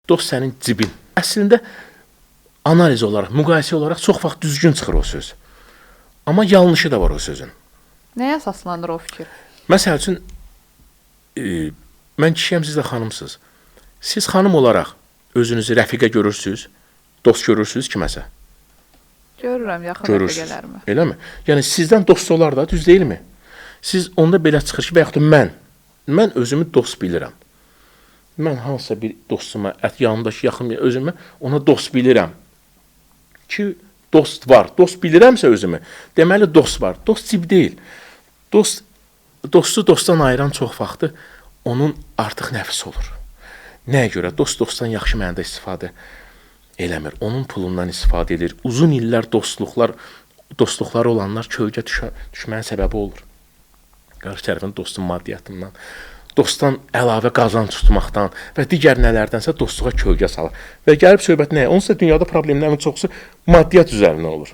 dost sənin cibin. Əslində analiz olaraq, müqayisə olaraq çox vaxt düzgün çıxır o söz. Amma yanlışı da var o sözün. Nəyə əsaslanır o fikir? Məsəl üçün, mən kişiyəm, siz də xanımsınız. Siz xanım olaraq özünüzü rəfiqə görürsünüz, dost görürsünüz kiməsə? Görürəm, yaxın rəfiqələrimi. Eləmi? Yəni, sizdən dost olar da, düz deyilmi? Siz onda belə çıxır ki, və yaxud da mən özümü dost bilirəm. Mən hansısa bir dostuma, yanımdakı yaxın özümü, ona dost bilirəm. Ki, dost var. Dost bilirəmsə özümü, deməli dost var. Dost cib deyil. Dostu dostdan ayıran çox vaxtı onun artıq nəfis olur. Nəyə görə? Dost dostdan yaxşı mənada istifadə eləmir. Onun pulundan istifadə edir. Uzun illər dostluqları olanlar kölgə düşməyin səbəbi olur. Qarşı tərəfin dostun maddiyyatından, dostdan əlavə qazanc tutmaqdan və digər nələrdənsə dostluğa kölgə salır. Və gəlib söhbət nəyə? Onsuz da dünyada problemlərin çoxusu maddiyyat üzərinə olur.